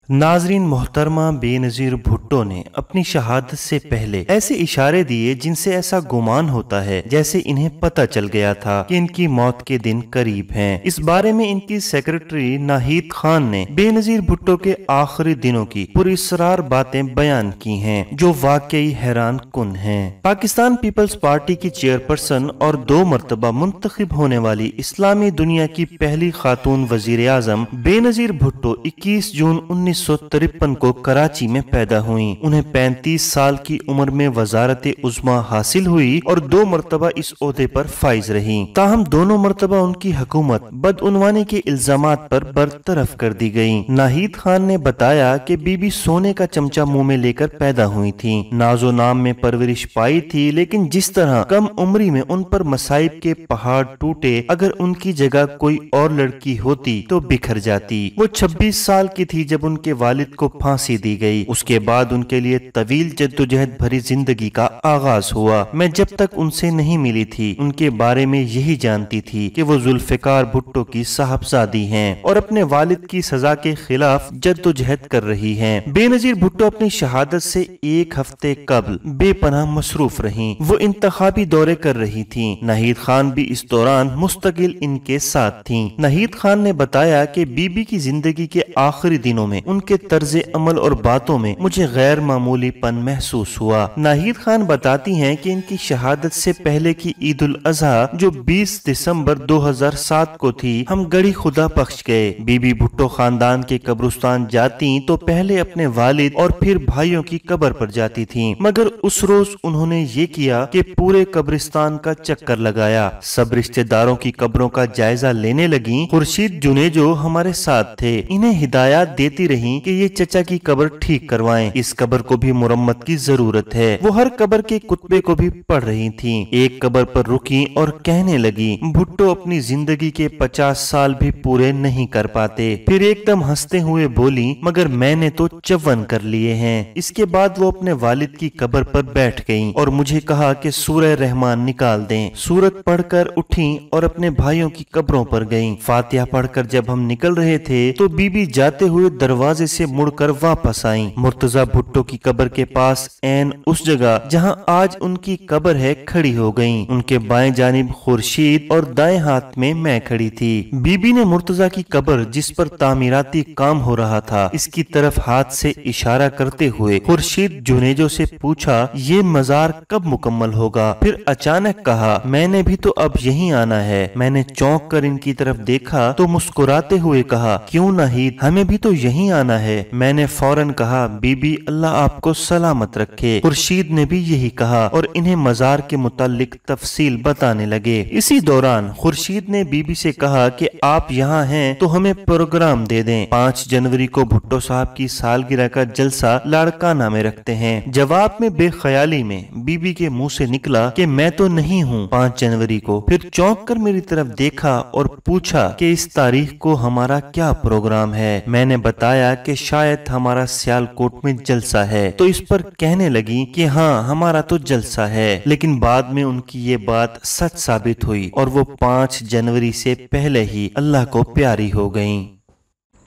नाजरीन, मोहतरमा बेनज़ीर भुट्टो ने अपनी शहादत से पहले ऐसे इशारे दिए जिनसे ऐसा गुमान होता है जैसे इन्हें पता चल गया था कि इनकी मौत के दिन करीब हैं। इस बारे में इनकी सेक्रेटरी नाहिद खान ने बेनज़ीर भुट्टो के आखिरी दिनों की पुरस्रार बातें बयान की हैं जो वाकई हैरान कुन हैं। पाकिस्तान पीपल्स पार्टी की चेयरपर्सन और 2 मरतबा मुंतखब होने वाली इस्लामी दुनिया की पहली खातून वजीर आजम बेनज़ीर भुट्टो 21 जून 1953 को कराची में पैदा हुई। उन्हें 35 साल की उम्र में वजारत उज़्मा हासिल हुई और 2 मरतबा इस ओहदे पर फाइज रही। ताहम दोनों मरतबा उनकी हुकूमत बदउनवानी के इल्जामात पर बरतरफ कर दी गई। नाहिद खान ने बताया कि बीबी सोने का चमचा मुंह में लेकर पैदा हुई थी। नाजो नाम में परवरिश पाई थी, लेकिन जिस तरह कम उम्री में उन पर मसाइब के पहाड़ टूटे, अगर उनकी जगह कोई और लड़की होती तो बिखर जाती। वो 26 साल की थी जब उनके वालिद को फांसी दी गई। उसके बाद उनके लिए तवील जद्दोजहद भरी जिंदगी का आगाज हुआ। मैं जब तक उनसे नहीं मिली थी उनके बारे में यही जानती थी कि वो जुल्फिकार भुट्टो की साहबजादी हैं और अपने वालिद की सजा के खिलाफ जद्दोजहद कर रही हैं। बेनज़ीर भुट्टो अपनी शहादत से 1 हफ्ते कबल बेपनाह मसरूफ रहीं। वो इंतखाबी दौरे कर रही थी। नाहिद खान भी इस दौरान मुस्तकिल इनके साथ थी। नाहिद खान ने बताया कि बीबी की जिंदगी के आखिरी दिनों में उनके तर्ज अमल और बातों में मुझे गैर मामूलीपन महसूस हुआ। नाहिद खान बताती हैं कि इनकी शहादत से पहले की ईद उल अजहा जो 20 दिसंबर 2007 को थी, हम गड़ी खुदा बख्श गए। बीबी भुट्टो खानदान के कब्रिस्तान जाती तो पहले अपने वालिद और फिर भाइयों की कब्र पर जाती थी, मगर उस रोज उन्होंने ये किया कि पूरे कब्रिस्तान का चक्कर लगाया। सब रिश्तेदारों की कब्रों का जायजा लेने लगी। खुर्शीद जुनेजो हमारे साथ थे। इन्हें हिदायत देती रही कि ये चचा की कब्र ठीक करवाएं, इस कब्र को भी मुरम्मत की जरूरत है। वो हर कब्र के कुतबे को भी पढ़ रही थी। एक कब्र पर रुकी और कहने लगी, भुट्टो अपनी जिंदगी के 50 साल भी पूरे नहीं कर पाते। फिर एकदम हंसते हुए बोली, मगर मैंने तो 54 कर लिए हैं। इसके बाद वो अपने वालिद की कब्र पर बैठ गईं और मुझे कहा कि सूरह रहमान निकाल दें। सूरत पढ़कर उठी और अपने भाइयों की कब्रों पर गईं। फातिहा पढ़कर जब हम निकल रहे थे तो बीबी जाते हुए दरवाजे से मुड़कर वापस आई। मुर्तजा भुट्टो की कब्र के पास ऐन उस जगह जहां आज उनकी कब्र है खड़ी हो गईं। उनके बाएं जानिब खुर्शीद और दाएं हाथ में मैं खड़ी थी। बीबी ने मुर्तजा की कब्र जिस पर तामीराती काम हो रहा था इसकी तरफ हाथ से इशारा करते हुए खुर्शीद जुनेजो से पूछा, ये मजार कब मुकम्मल होगा? फिर अचानक कहा, मैंने भी तो अब यहीं आना है। मैंने चौंक कर इनकी तरफ देखा तो मुस्कुराते हुए कहा, क्यों नाहिद, हमें भी तो यहीं आना है। मैंने फौरन कहा, बीबी अल्लाह आपको सलामत रखे। खुर्शीद ने भी यही कहा और इन्हें मजार के मुतालिक तफसील बताने लगे। इसी दौरान खुर्शीद ने बीबी से कहा कि आप यहाँ हैं तो हमें प्रोग्राम दे दें। 5 जनवरी को भुट्टो साहब की सालगिरह का जलसा लाड़काना में रखते हैं। जवाब में बेख्याली में बीबी के मुंह से निकला कि मैं तो नहीं हूँ 5 जनवरी को। फिर चौंक कर मेरी तरफ देखा और पूछा कि इस तारीख को हमारा क्या प्रोग्राम है। मैंने बताया कि शायद हमारा सियालकोट में जलसा है, तो इस पर कहने लगी कि हाँ हमारा तो जलसा है। लेकिन बाद में उनकी ये बात सच साबित हुई और वो 5 जनवरी से पहले ही अल्लाह को प्यारी हो गईं।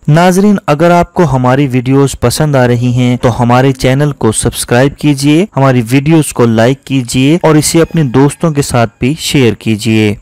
नाजरीन, अगर आपको हमारी वीडियोस पसंद आ रही हैं तो हमारे चैनल को सब्सक्राइब कीजिए, हमारी वीडियोस को लाइक कीजिए और इसे अपने दोस्तों के साथ भी शेयर कीजिए।